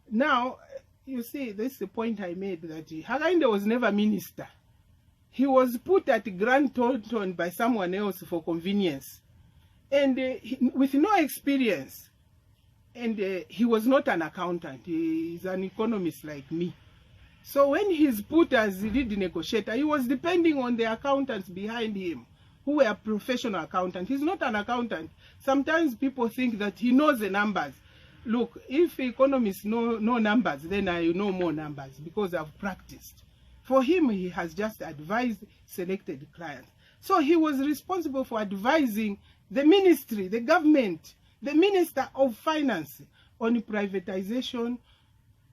Now, you see, this is the point I made, that Hakainde was never minister. He was put at Grand Thornton by someone else for convenience. And with no experience. And he was not an accountant. He's an economist like me. So when he's put as lead negotiator, he was depending on the accountants behind him, who were professional accountants. He's not an accountant. Sometimes people think that he knows the numbers. Look, if economists know numbers, then I know more numbers because I've practiced. For him, he has just advised selected clients. So he was responsible for advising the ministry, the government, the Minister of Finance on privatization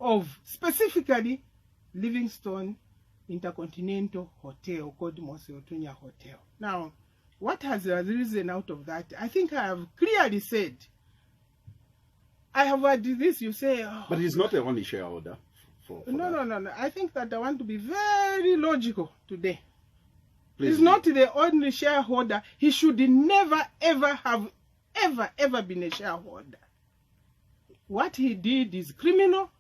of specifically Livingstone Intercontinental Hotel, called Moseotunya Hotel. Now, what has arisen out of that? I think I have clearly said. I have heard this, you say... Oh, but he's not the only shareholder. No. I think that I want to be very logical today. Please he's not the only shareholder. He should never, ever have ever been a shareholder. What he did is criminal.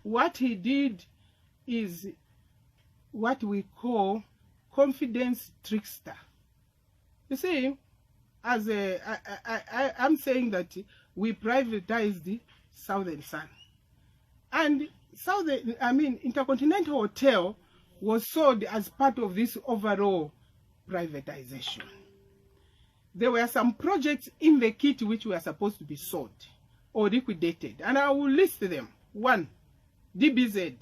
What he did is what we call confidence trickster. You see, as I'm saying that we privatized the Southern Sun. And Intercontinental Hotel was sold as part of this overall privatization. There were some projects in the kit which were supposed to be sold or liquidated, and I will list them. 1, DBZ.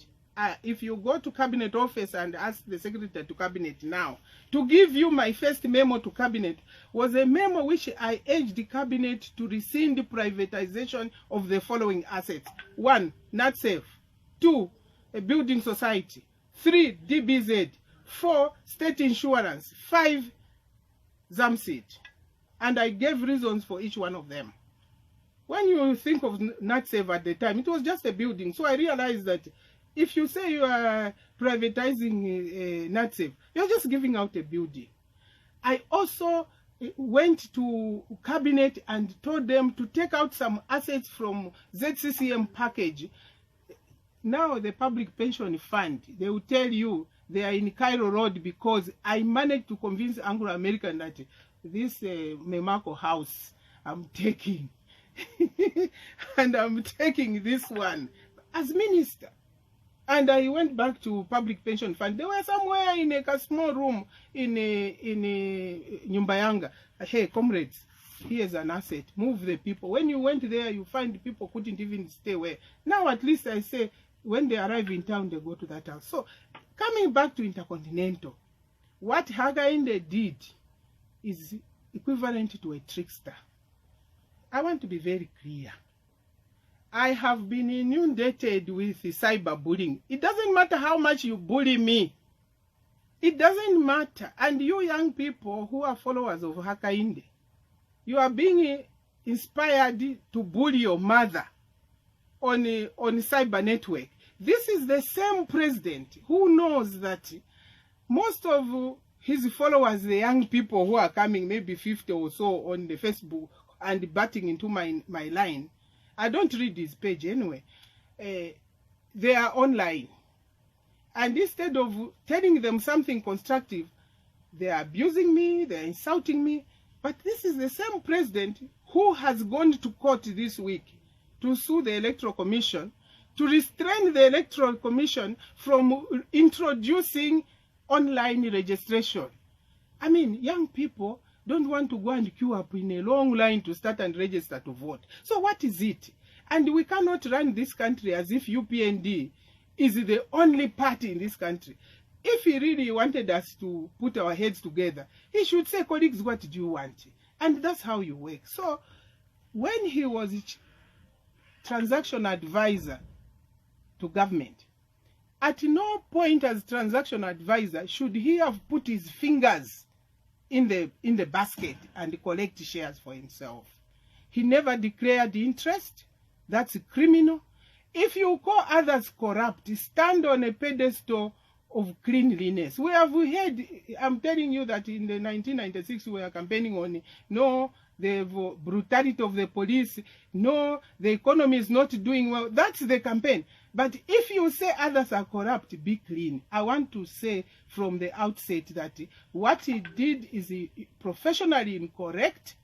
If you go to Cabinet Office and ask the Secretary to Cabinet now, to give you my first memo to Cabinet, was a memo which I urged the Cabinet to rescind the privatization of the following assets. 1, NatSafe. 2, a building society. 3, DBZ. 4, state insurance. 5, Zamseed. And I gave reasons for each one of them. When you think of NatSafe at the time, it was just a building. So I realized that if you say you are privatizing NatSafe, you're just giving out a building. I also went to Cabinet and told them to take out some assets from ZCCM package. Now the Public Pension Fund, they will tell you they are in Cairo Road because I managed to convince Anglo-American that this Memako house I'm taking. And I'm taking this one as minister. And I went back to Public Pension Fund. They were somewhere in a small room in Nyumbayanga. Hey, comrades, here's an asset. Move the people. When you went there, you find people couldn't even stay where. Now at least I say, when they arrive in town, they go to that house. So, coming back to Intercontinental, what Hakainde did is equivalent to a trickster. I want to be very clear. I have been inundated with cyberbullying. It doesn't matter how much you bully me. It doesn't matter. And you young people who are followers of Hakainde, you are being inspired to bully your mother on cyber network. This is the same president who knows that most of his followers, the young people who are coming, maybe 50 or so on the Facebook and batting into my line, I don't read this page anyway. They are online. And instead of telling them something constructive, they are abusing me, they are insulting me. But this is the same president who has gone to court this week to sue the Electoral Commission, to restrain the Electoral Commission from introducing online registration. I mean, young people don't want to go and queue up in a long line to start and register to vote. So what is it? And we cannot run this country as if UPND is the only party in this country. If he really wanted us to put our heads together, he should say, colleagues, what do you want? And that's how you work. So when he was transaction advisor to government, at no point as transaction advisor should he have put his fingers in the basket and collect shares for himself. He never declared interest. That's criminal. If you call others corrupt, stand on a pedestal of cleanliness. We have heard, I'm telling you that in the 1996 we were campaigning on no, the brutality of the police, no, the economy is not doing well. That's the campaign. But if you say others are corrupt, be clean. I want to say from the outset that what he did is professionally incorrect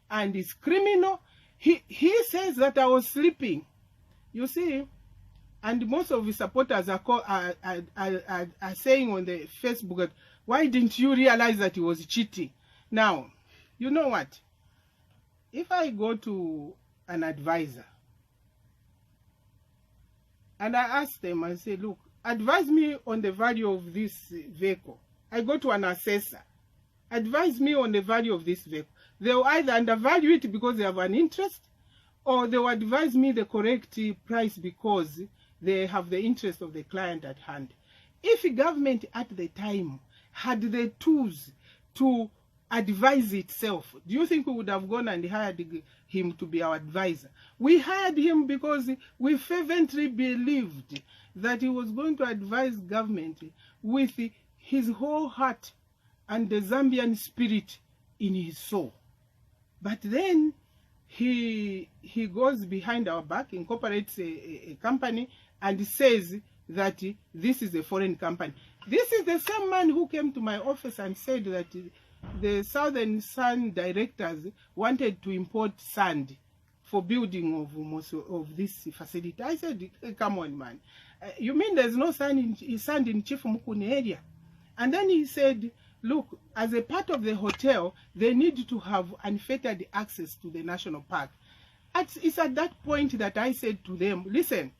and is criminal. He says that I was sleeping. You see, and most of his supporters are saying on the Facebook that, why didn't you realize that he was cheating? Now, you know what? If I go to an advisor and I ask them and say, look, advise me on the value of this vehicle. I go to an assessor, advise me on the value of this vehicle. They will either undervalue it because they have an interest, or they will advise me the correct price because they have the interest of the client at hand. If the government at the time had the tools to advise itself, do you think we would have gone and hired him to be our advisor? We hired him because we fervently believed that he was going to advise government with his whole heart and the Zambian spirit in his soul. But then he goes behind our back, incorporates a company and says that this is a foreign company. This is the same man who came to my office and said that the Southern Sun directors wanted to import sand for building of this facility. I said, come on, man. You mean there's no sand in Chief Mukuni area? And then he said, look, as a part of the hotel, they need to have unfettered access to the national park. It's at that point that I said to them, listen,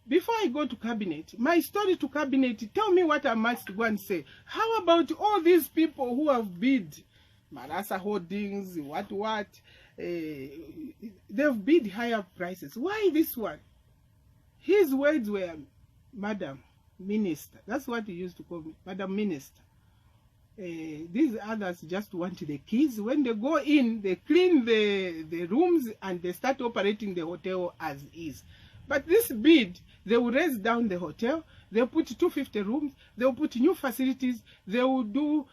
before I go to cabinet, my story to cabinet, tell me what I must go and say. How about all these people who have bid, Marasa Holdings, they've bid higher prices. Why this one? His words were, Madam Minister. That's what he used to call me, Madam Minister. These others just want the keys. When they go in, they clean the rooms and they start operating the hotel as is. But this bid, they will raise down the hotel, they'll put 250 rooms, they'll put new facilities, they will do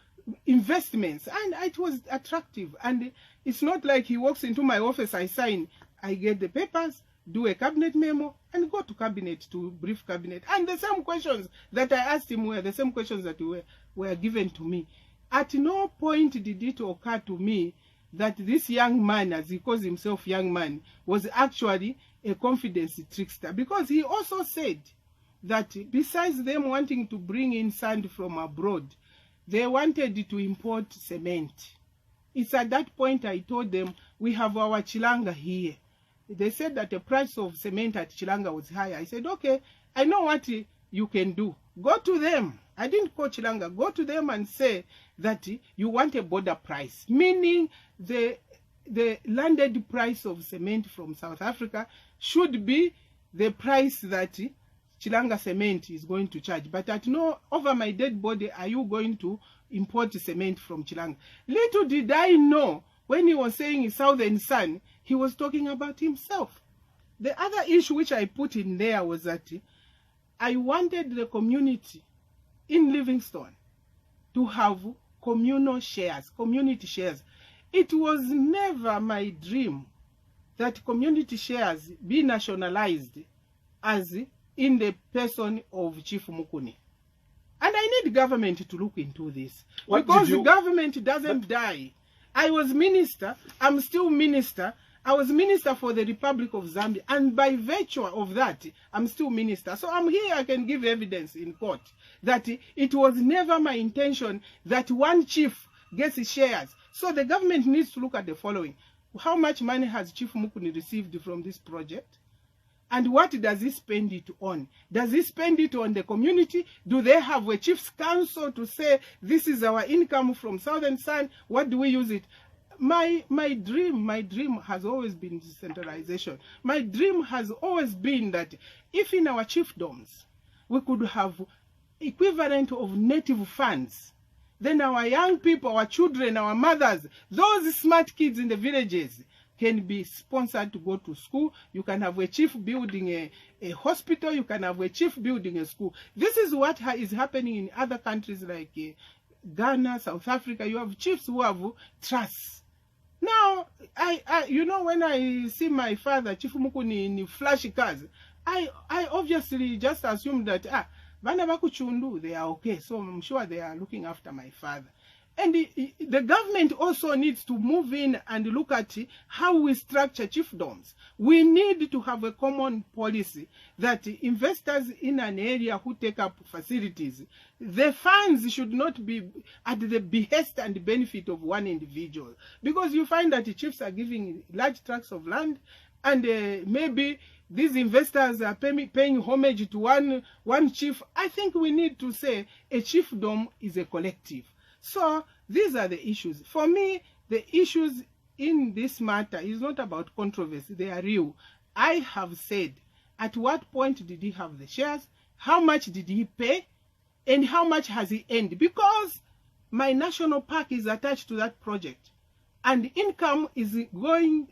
investments. And it was attractive. And it's not like he walks into my office, I sign, I get the papers, do a cabinet memo, and go to cabinet to brief cabinet. And the same questions that I asked him were the same questions that were given to me. At no point did it occur to me that this young man, as he calls himself young man, was actually a confidence trickster. Because he also said that besides them wanting to bring in sand from abroad, they wanted to import cement. It's at that point I told them, we have our Chilanga here. They said that the price of cement at Chilanga was higher. I said, okay, I know what you can do. Go to them. I didn't call Chilanga. Go to them and say that you want a border price, meaning the landed price of cement from South Africa should be the price that Chilanga cement is going to charge. But at no, over my dead body, are you going to import cement from Chilanga? Little did I know, when he was saying Southern Sun, he was talking about himself. The other issue which I put in there was that I wanted the community in Livingstone to have communal shares, community shares. It was never my dream that community shares be nationalized as in the person of Chief Mukuni. And I need government to look into this. Because the government doesn't die. I was minister, I'm still minister. I was minister for the Republic of Zambia, and by virtue of that, I'm still minister. So I'm here, I can give evidence in court that it was never my intention that one chief gets shares. So the government needs to look at the following. How much money has Chief Mukuni received from this project? And what does he spend it on? Does he spend it on the community? Do they have a chief's council to say, this is our income from Southern Sun, what do we use it? My dream has always been decentralization. My dream has always been that if in our chiefdoms we could have equivalent of native funds, then our young people, our children, our mothers, those smart kids in the villages can be sponsored to go to school. You can have a chief building a hospital. You can have a chief building a school. This is what is happening in other countries like Ghana, South Africa. You have chiefs who have trusts. Now, you know, when I see my father, Chief Mukuni, in flashy cars, I obviously just assume that, Vana Bakuchundu, they are okay. So I'm sure they are looking after my father. And the government also needs to move in and look at how we structure chiefdoms. We need to have a common policy that investors in an area who take up facilities, the funds should not be at the behest and benefit of one individual. Because you find that the chiefs are giving large tracts of land, and maybe these investors are paying homage to one chief. I think we need to say a chiefdom is a collective. So these are the issues. For me, the issues in this matter is not about controversy. They are real. I have said, at what point did he have the shares? How much did he pay? And how much has he earned? Because my national park is attached to that project. And income is going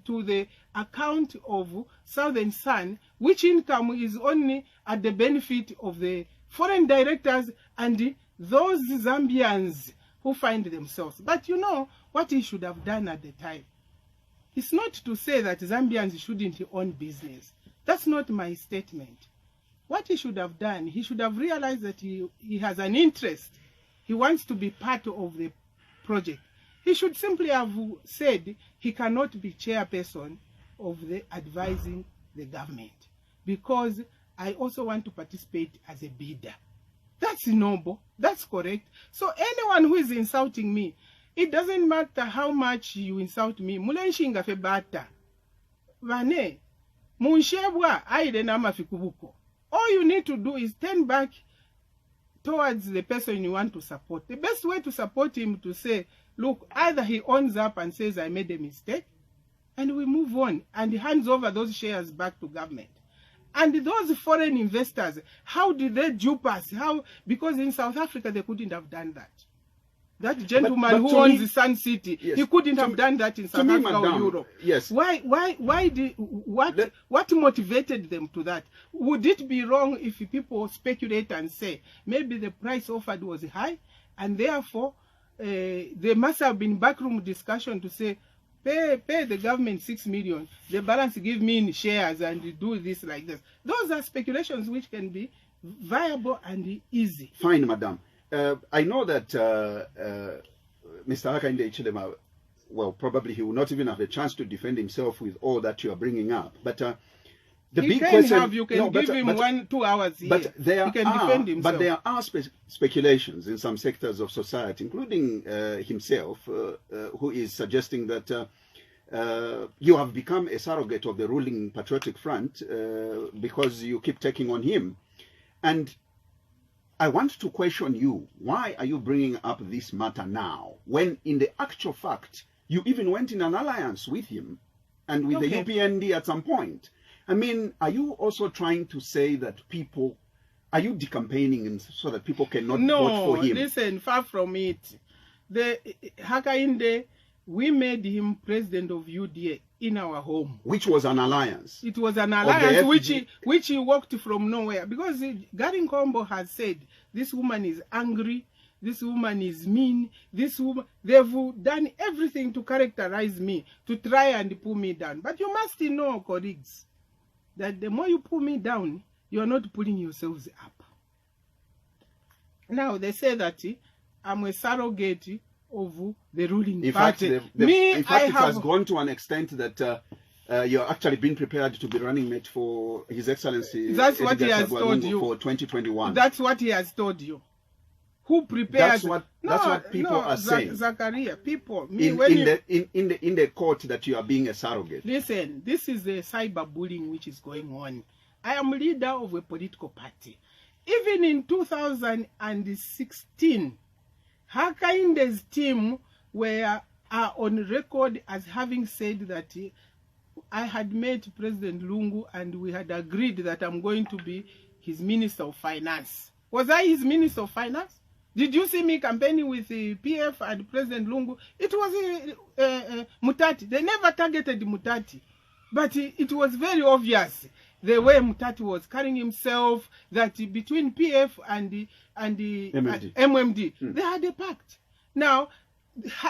to the account of Southern Sun, which income is only at the benefit of the foreign directors and those Zambians who find themselves. But you know what he should have done at the time? It's not to say that Zambians shouldn't own business. That's not my statement. What he should have done, he should have realized that he has an interest. He wants to be part of the project. He should simply have said he cannot be chairperson of the advising the government, because I also want to participate as a bidder. That's noble. That's correct. So anyone who is insulting me, it doesn't matter how much you insult me. Mulenshinga fe bata. Vane. Munshebwa aide na mafikubuko. All you need to do is turn back towards the person you want to support. The best way to support him to say, look, either he owns up and says I made a mistake, and we move on, and he hands over those shares back to government. And those foreign investors, how did they dupe us? How? Because in South Africa, they couldn't have done that. That gentleman but who owns me, the Sun City, yes, he couldn't have done that in South Africa or Europe. Yes. What motivated them to that? Would it be wrong if people speculate and say, maybe the price offered was high, and therefore there must have been backroom discussion to say, pay the government 6 million, the balance give me in shares and do this like this. Those are speculations which can be viable and easy. Fine, madam. I know that Mr. Hakainde Hichilema, well, probably he will not even have a chance to defend himself with all that you are bringing up. But the big question, you can give him 1-2 hours here. But there he can defend himself. But there are speculations in some sectors of society, including himself, who is suggesting that you have become a surrogate of the ruling Patriotic Front because you keep taking on him. And I want to question you. Why are you bringing up this matter now, when in the actual fact, you even went in an alliance with him and with the UPND at some point? I mean, are you also trying to say that people, are you decampaigning so that people cannot vote for him? No, listen, far from it. The Hakainde, we made him president of UDA in our home. Which was an alliance. It was an alliance which he worked from nowhere. Because Garin Kombo has said, this woman is angry, this woman is mean, this woman, they've done everything to characterize me, to try and pull me down. But you must know, colleagues, that the more you pull me down, you're not pulling yourselves up. Now, they say that I'm a surrogate of the ruling party. In fact, it has gone to an extent that you're actually being prepared to be running mate for His Excellency. That's what he has told you. For 2021. That's what he has told you. Who prepares? That's what people are saying. Zakaria, people. In the court that you are being a surrogate. Listen, this is the cyberbullying which is going on. I am leader of a political party. Even in 2016, Hakainde's team are on record as having said that I had met President Lungu and we had agreed that I'm going to be his Minister of Finance. Was I his Minister of Finance? Did you see me campaigning with the PF and President Lungu? It was Mutati. They never targeted Mutati. But it was very obvious the way Mutati was carrying himself, that between PF and the MMD, they had a pact. Now,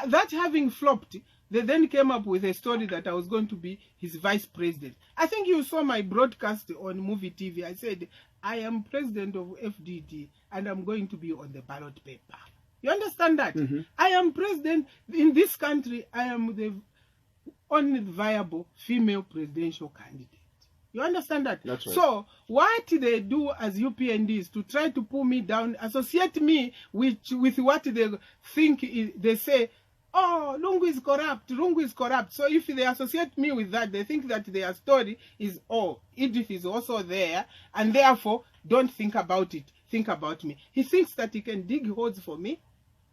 that having flopped, they then came up with a story that I was going to be his vice president. I think you saw my broadcast on Movie TV. I said, I am president of FDD and I'm going to be on the ballot paper. You understand that? I am president in this country. I am the only viable female presidential candidate. You understand that? That's right. So what they do as UPND is to try to pull me down, associate me with what they think they say, oh, Lungu is corrupt, Lungu is corrupt. So if they associate me with that, they think that their story is, oh, Edith is also there, and therefore don't think about it, think about me. He thinks that he can dig holes for me,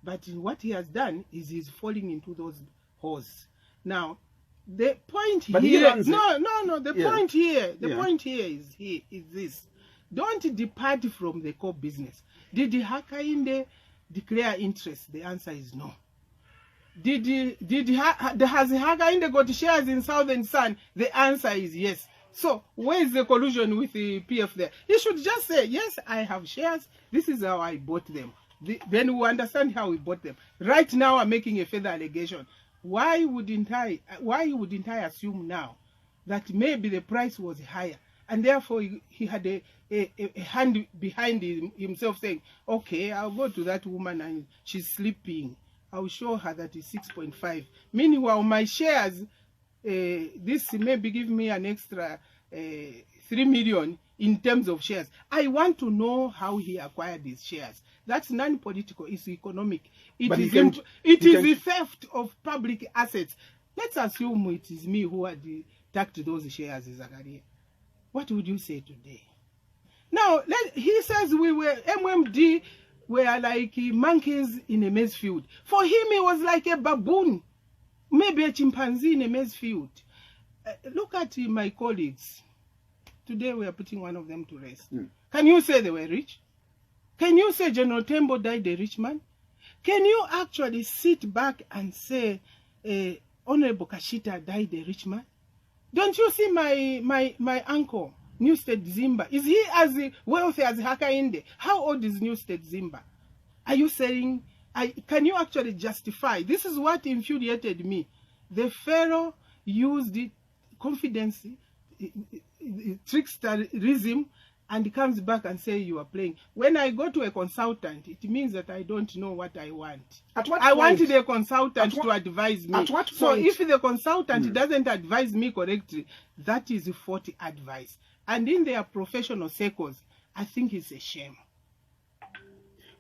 but what he has done is he's falling into those holes. Now, the point here, the point here is this. Don't depart from the core business. Did Hakainde declare interest? The answer is no. Has Hakainde got shares in Southern Sun? The answer is yes. So where is the collusion with the PF there? He should just say, yes, I have shares. This is how I bought them. Then we understand how we bought them. Right now, I'm making a further allegation. Why wouldn't I assume now that maybe the price was higher, and therefore he had a hand behind himself saying, okay, I'll go to that woman and she's sleeping. I'll show her that it's 6.5. Meanwhile, my shares, this maybe give me an extra 3 million in terms of shares. I want to know how he acquired these shares. That's non-political, it's economic. It is the theft of public assets. Let's assume it is me who had tacked those shares, Zakaria. What would you say today? Now, he says we were, MMD were like monkeys in a maize field. For him, it was like a baboon, maybe a chimpanzee in a maize field. Look at my colleagues. Today, we are putting one of them to rest. Can you say they were rich? Can you say General Tembo died a rich man? Can you actually sit back and say Honorable Kashita died a rich man? Don't you see my uncle, New State Zimba? Is he as wealthy as Hakainde? How old is New State Zimba? Are you saying, can you actually justify? This is what infuriated me. The Pharaoh used confidence, tricksterism, and comes back and say you are playing. When I go to a consultant, it means that I don't know what I want. I want the consultant to advise me. So if the consultant doesn't advise me correctly, that is faulty advice. And in their professional circles, I think it's a shame.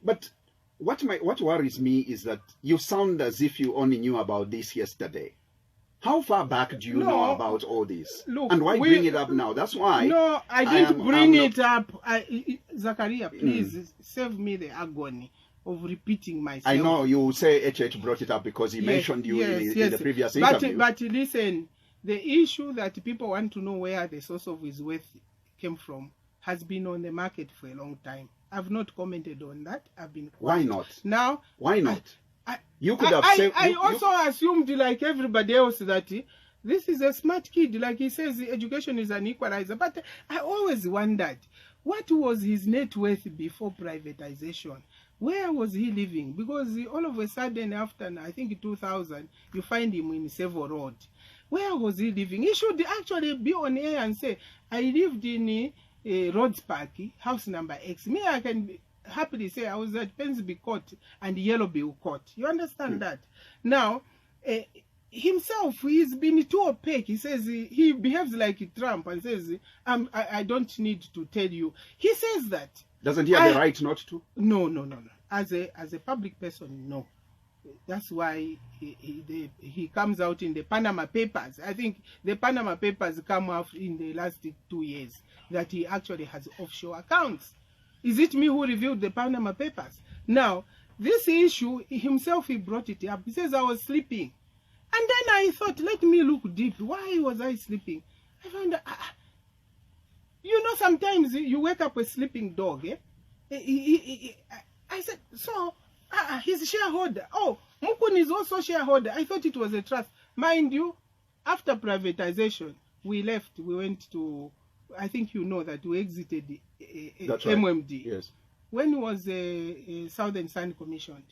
But what worries me is that you sound as if you only knew about this yesterday. How far back do you know about all this? Look, and why bring it up now? That's why. No, I didn't bring it up. Zakaria, please save me the agony of repeating myself. I know you say HH brought it up because he mentioned you in the previous interview. But listen, the issue that people want to know where the source of his wealth came from has been on the market for a long time. I've not commented on that. I've been quiet. Why not? Now, why not? You could have said. I also assumed, like everybody else, that this is a smart kid. Like he says, education is an equalizer. But I always wondered, what was his net worth before privatization? Where was he living? Because all of a sudden, after, I think, 2000, you find him in Sevo Road. Where was he living? He should actually be on air and say, I lived in Rhodes Park, house number X. Me, I can happily say I was at Pensby Court and Yellowbill Court. You understand that? Now, himself, he's been too opaque. He says he behaves like Trump and says, I don't need to tell you. He says that. Doesn't he have the right not to? No. As a public person, no. That's why he comes out in the Panama Papers. I think the Panama Papers come out in the last 2 years that he actually has offshore accounts. Is it me who reviewed the Panama Papers? Now, this issue, himself, he brought it up. He says, I was sleeping. And then I thought, let me look deep. Why was I sleeping? I found that, you know, sometimes you wake up a sleeping dog. I said, so He's a shareholder. Oh, Mukun is also shareholder. I thought it was a trust. Mind you, after privatization, we left. We went to, I think you know that we exited the That's right. MMD. Yes. When was Southern Sun commissioned?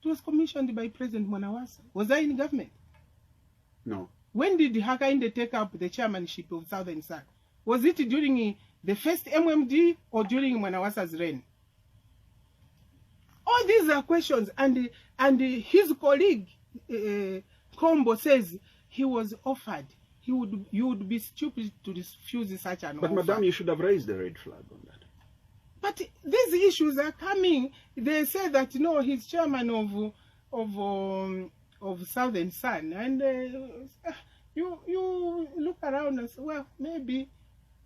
It was commissioned by President Mwanawasa. Was I in government? No. When did Hakainde take up the chairmanship of Southern Sun? Was it during the first MMD or during Mwanawasa's reign? All these are questions, and his colleague Kombo says he was offered. You would be stupid to refuse such an offer. But Madam, you should have raised the red flag on that. But these issues are coming. They say that no, he's chairman of Southern Sun, and you look around and say, well, maybe.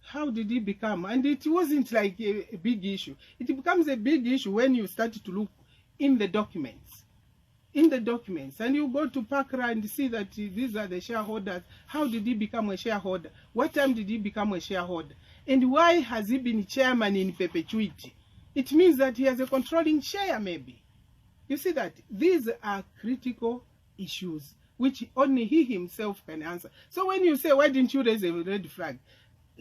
How did it become? And it wasn't like a big issue. It becomes a big issue when you start to look in the documents. And you go to Pakra and see that these are the shareholders. How did he become a shareholder? What time did he become a shareholder? And why has he been chairman in perpetuity? It means that he has a controlling share, maybe. You see that these are critical issues which only he himself can answer. So when you say, why didn't you raise a red flag?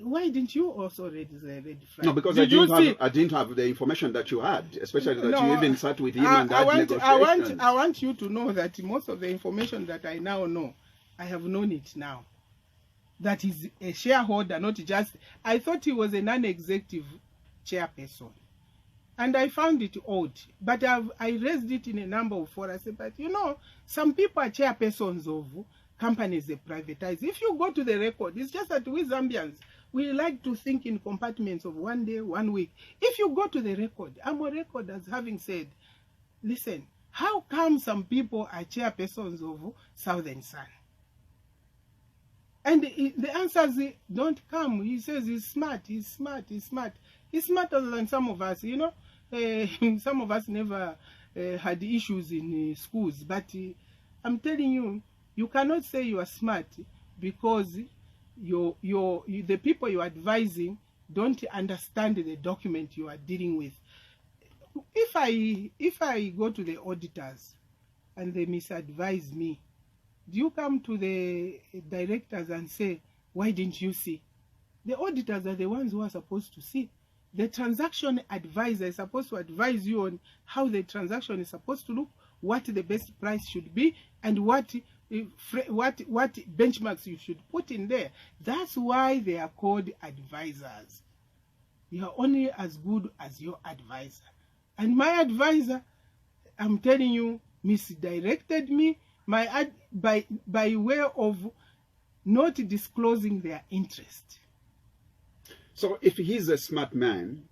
Why didn't you also raise a red flag? No, because I didn't have the information that you had, especially that you even sat with him and had negotiations. I want you to know that most of the information that I now know, I have known it now. That he's a shareholder, not just... I thought he was a non-executive chairperson. And I found it odd. But I raised it in a number of fora. I said, but you know, some people are chairpersons of companies they privatize. If you go to the record, it's just that we Zambians, we like to think in compartments of 1 day, 1 week. If you go to the record, I'm on record as having said, listen, how come some people are chairpersons of Southern Sun? And the answers don't come. He says he's smart, he's smart, he's smart. He's smarter than some of us, you know. Some of us never had issues in schools. But I'm telling you, you cannot say you are smart because the people you are advising don't understand the document you are dealing with. If I go to the auditors and they misadvise me, do you come to the directors and say, why didn't you see? The auditors are the ones who are supposed to see. The transaction advisor is supposed to advise you on how the transaction is supposed to look, what the best price should be, and what benchmarks you should put in there. That's why they are called advisors. You are only as good as your advisor. And my advisor, I'm telling you, misdirected me by way of not disclosing their interest. So if he's a smart man,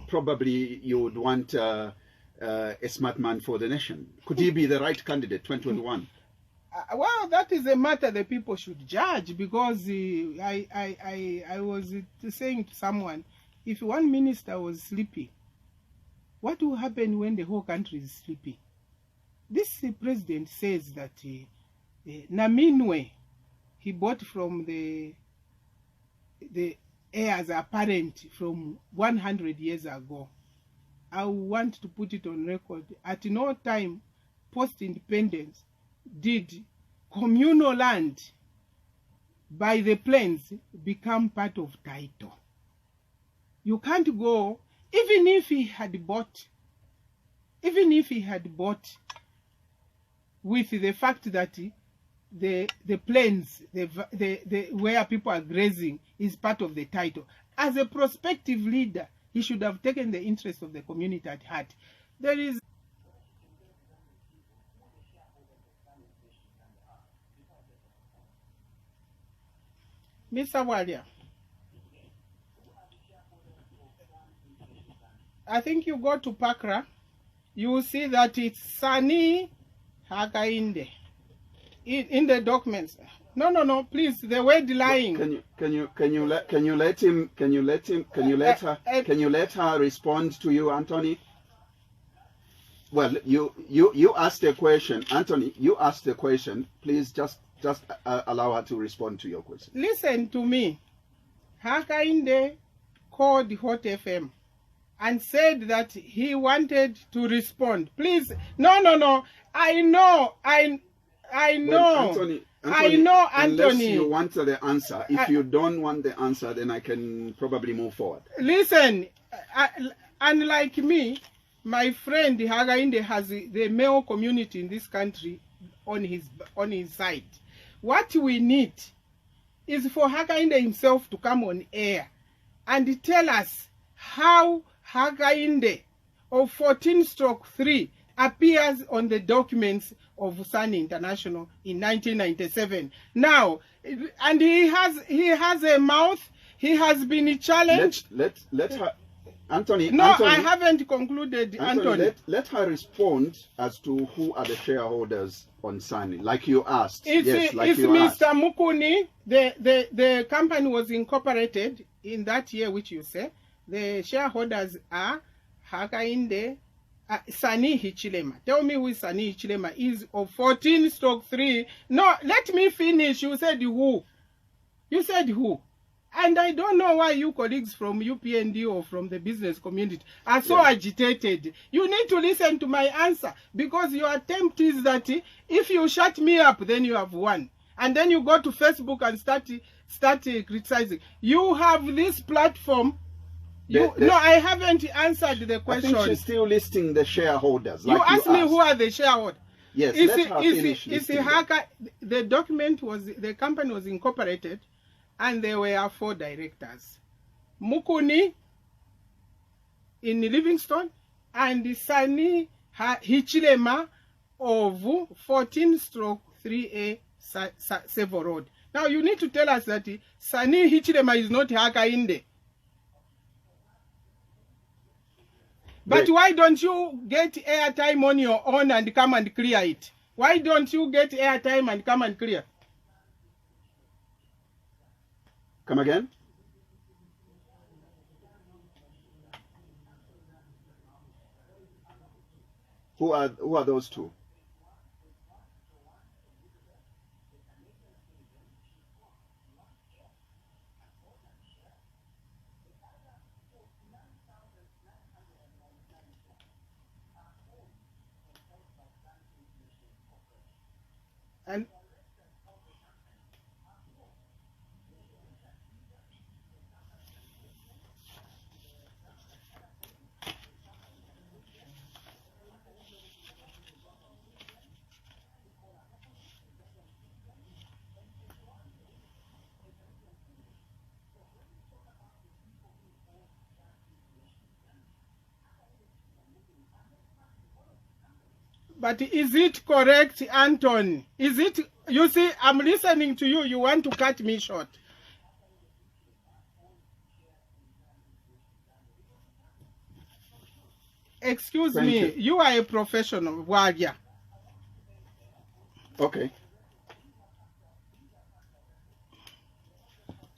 probably you would want a smart man for the nation. Could he be the right candidate, 2021? Well, that is a matter the people should judge, because I was saying to someone, if one minister was sleepy, what will happen when the whole country is sleepy? This president says that Naminwe, he bought from the heirs apparent from 100 years ago. I want to put it on record. At no time, post-independence, did communal land by the plains become part of title. You can't go, even if he had bought with the fact that the plains, where people are grazing, is part of the title. As a prospective leader, he should have taken the interest of the community at heart. There is Mr. Walia, I think you go to Pakra, you will see that it's Sani Hakainde in the documents. No, please, the word lying. Can you let her respond to you, Anthony? Well, you asked a question, Anthony. You asked a question. Please just allow her to respond to your question. Listen to me. Hakainde called Hot FM and said that he wanted to respond. Please, no. I know. Well, Anthony, I know, Unless Anthony. you want the answer. If you don't want the answer, then I can probably move forward. Listen, unlike me, my friend Hakainde has the male community in this country on his side. What we need is for Hakainde himself to come on air and tell us how Hakainde of 14/3 appears on the documents of Sun International in 1997. Now, and he has a mouth. He has been challenged. Let her, Anthony. No, Anthony, I haven't concluded, Anthony. Let her respond as to who are the shareholders on Sunny, like you asked. It's Mr. Mukuni. The company was incorporated in that year, which you say. The shareholders are Hakainde, Sani Hichilema. Tell me who Sani Hichilema is of 14/3. No, let me finish. You said who? You said who? And I don't know why you colleagues from UPND or from the business community are so agitated. You need to listen to my answer, because your attempt is that if you shut me up, then you have won. And then you go to Facebook and start criticizing. You have this platform. No, I haven't answered the question. I think she's still listing the shareholders. You asked me who are the shareholders. Yes, let her finish listing them. The company was incorporated, and there were 4 directors. Mukuni in Livingston and Sani Hichilema of 14/3A Sevo Road. Now you need to tell us that Sani Hichilema is not Hakainde. But why don't you get airtime on your own and come and clear it? Why don't you get airtime and come and clear? Come again? Who are those two? And but is it correct, Anton? Is it, you see, I'm listening to you, you want to cut me short. Excuse me, you are a professional, Wagia. Okay.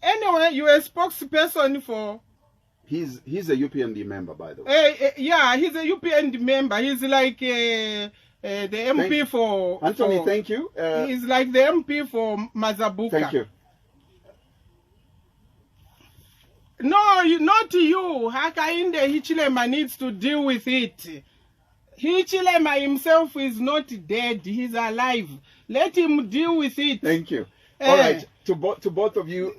Anyway, you are a spokesperson for... He's a UPND member, by the way. Yeah, he's a UPND member. He's like the MP for... Anthony, thank you. He's like the MP for Mazabuka. Thank you. No, not you. Hakainde Hichilema needs to deal with it. Hichilema himself is not dead. He's alive. Let him deal with it. Thank you. All right. To both of you,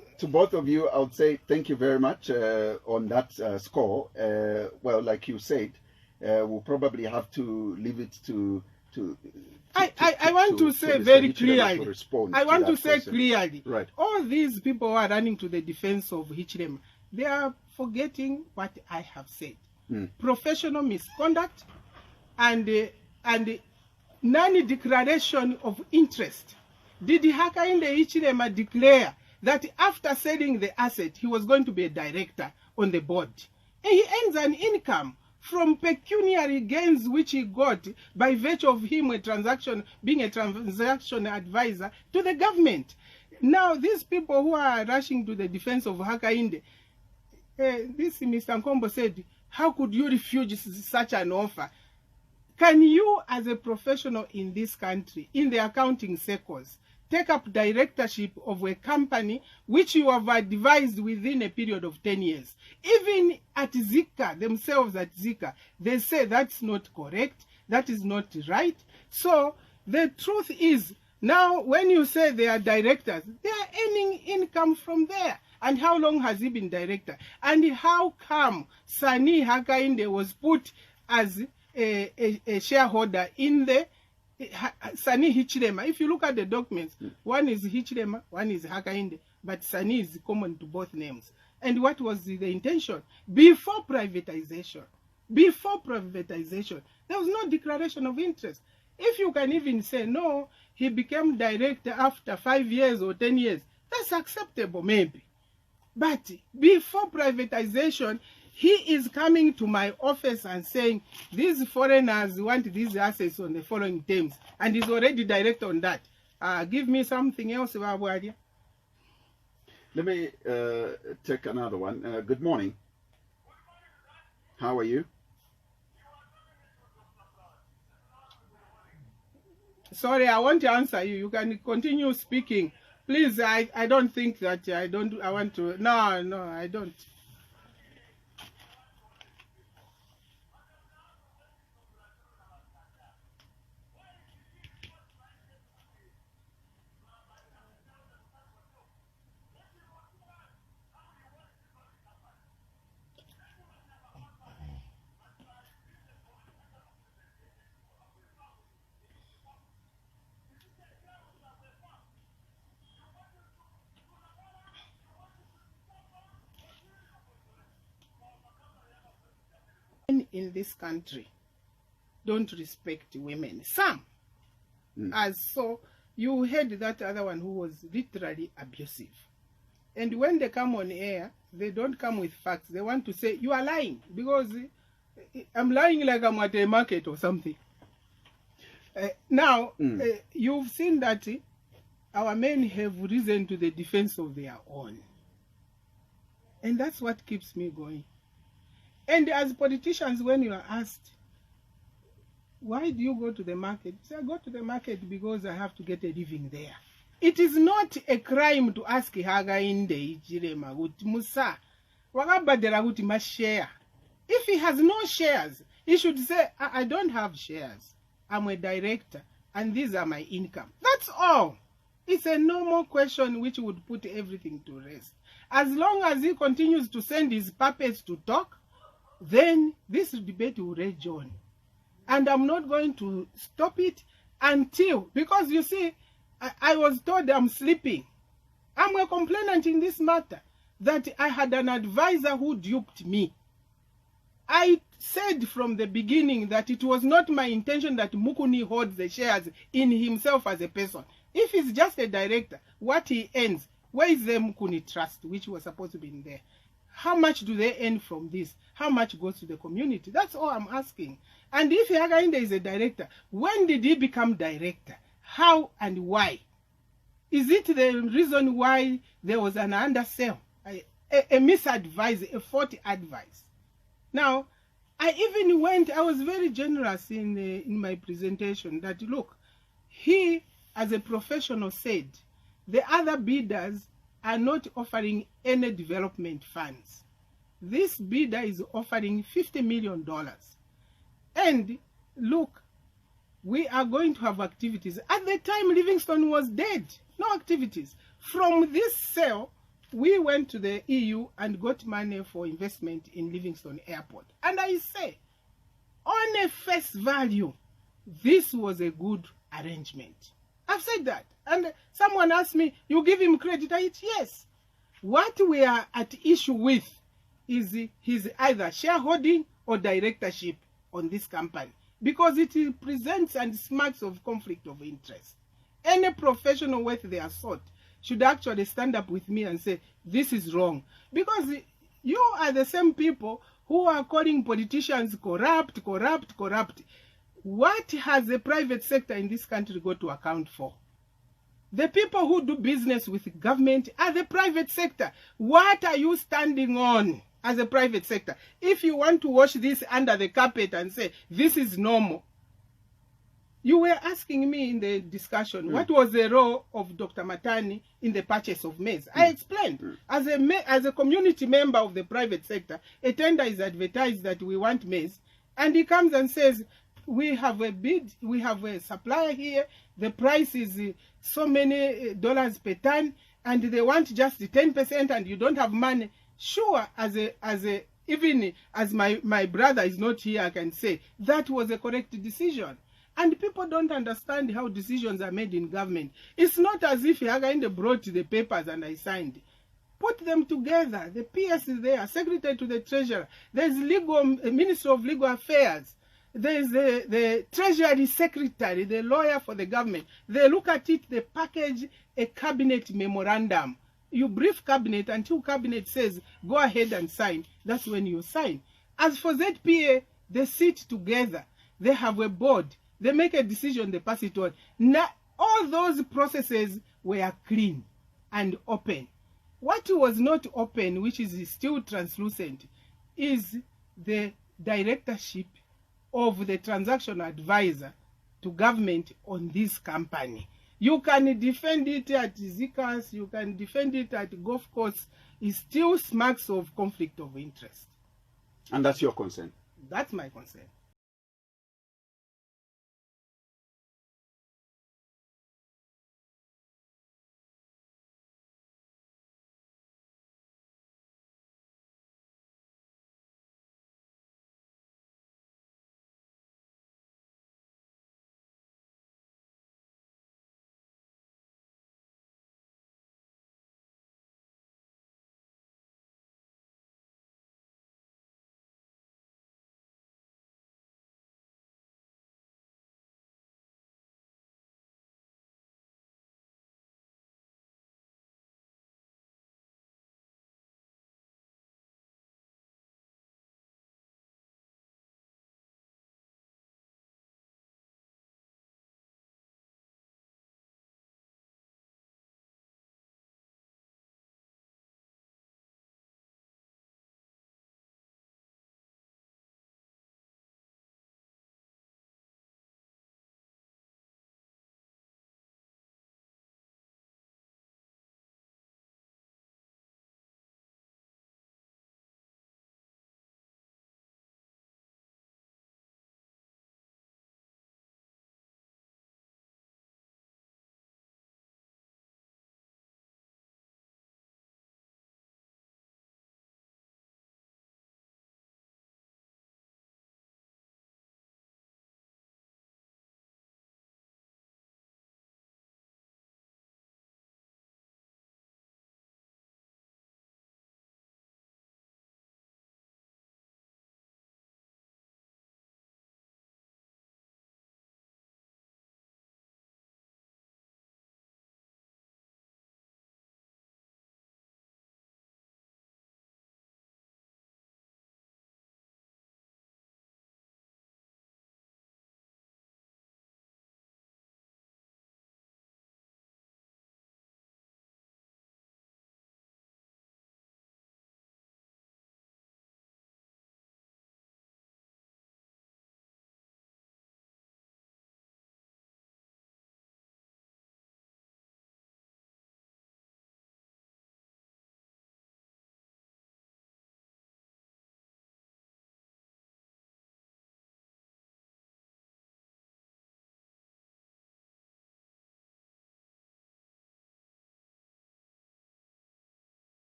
I would say thank you very much on that score. Well, like you said, we'll probably have to leave it to I want to say very clearly. I want to say clearly. Right. All these people who are running to the defense of Hichilema, they are forgetting what I have said. Professional misconduct and non-declaration of interest. Did Hakainde Hichilema declare that after selling the asset, he was going to be a director on the board? And he earns an income from pecuniary gains which he got by virtue of him being a transaction advisor to the government. Now, these people who are rushing to the defense of Hakainde, this Mr. Nkombo said, how could you refuse such an offer? Can you, as a professional in this country, in the accounting circles, take up directorship of a company which you have advised within a period of 10 years. Even at Zika, themselves at Zika, they say that's not correct, that is not right. So the truth is, now when you say they are directors, they are earning income from there. And how long has he been director? And how come Sani Hakainde was put as a shareholder in the Sani Hichilema? If you look at the documents, one is Hichilema, one is Hakainde, but Sani is common to both names. And what was the intention? Before privatization, there was no declaration of interest. If you can even say, no, he became director after 5 years or 10 years, that's acceptable maybe. But before privatization, he is coming to my office and saying, these foreigners want these assets on the following terms, and he's already director on that. Give me something else, Wabwadia. Let me take another one. Good morning. How are you? Sorry, I want to answer you. You can continue speaking. Please, I don't think that I want to. No, I don't. In this country don't respect women. Some. As so you heard that other one who was literally abusive. And when they come on air, they don't come with facts. They want to say, you are lying, because I'm lying like I'm at a market or something. Now, you've seen that our men have risen to the defense of their own. And that's what keeps me going. And as politicians, when you are asked, why do you go to the market? You say, I go to the market because I have to get a living there. It is not a crime to ask Hakainde Hichilema kuti Musa wakabadela kuti ma share. If he has no shares, he should say, I don't have shares. I'm a director and these are my income. That's all. It's a normal question which would put everything to rest. As long as he continues to send his puppets to talk, then this debate will rage on. And I'm not going to stop it until, because you see, I was told I'm sleeping. I'm a complainant in this matter, that I had an advisor who duped me. I said from the beginning that it was not my intention that Mukuni holds the shares in himself as a person. If he's just a director, what he earns, where is the Mukuni trust, which was supposed to be in there? How much do they earn from this? How much goes to the community? That's all I'm asking. And if Hakainde is a director, when did he become director? How and why? Is it the reason why there was an undersell, a misadvice, a faulty advice? Now, I was very generous in my presentation that, look, he as a professional said, the other bidders are not offering any development funds. This bidder is offering $50 million. And look, we are going to have activities. At the time, Livingstone was dead. No activities. From this sale, we went to the EU and got money for investment in Livingstone Airport. And I say, on a face value, this was a good arrangement. I've said that. And someone asked me, you give him credit? I said, yes. What we are at issue with is his either shareholding or directorship on this company, because it presents and smacks of conflict of interest. Any professional worth their salt should actually stand up with me and say, this is wrong. Because you are the same people who are calling politicians corrupt. What has the private sector in this country got to account for? The people who do business with government are the private sector. What are you standing on as a private sector? If you want to wash this under the carpet and say, this is normal, You were asking me in the discussion, what was the role of Dr. Matani in the purchase of maize? I explained, as a community member of the private sector, a tender is advertised that we want maize, and he comes and says, we have a bid, we have a supplier here, the price is so many dollars per ton, and they want just 10%, and you don't have money. Sure, even as my brother is not here, I can say that was a correct decision. And people don't understand how decisions are made in government. It's not as if Hagainde brought the papers and I signed. Put them together. The PS is there, Secretary to the Treasurer. There's Minister of Legal Affairs. There's the Treasury Secretary, the lawyer for the government. They look at it, they package a cabinet memorandum. You brief cabinet until cabinet says, go ahead and sign. That's when you sign. As for ZPA, they sit together. They have a board. They make a decision, they pass it on. Now, all those processes were clean and open. What was not open, which is still translucent, is the directorship of the transaction advisor to government on this company. You can defend it at Zika's, you can defend it at golf course. It still smacks of conflict of interest. And that's your concern? That's my concern.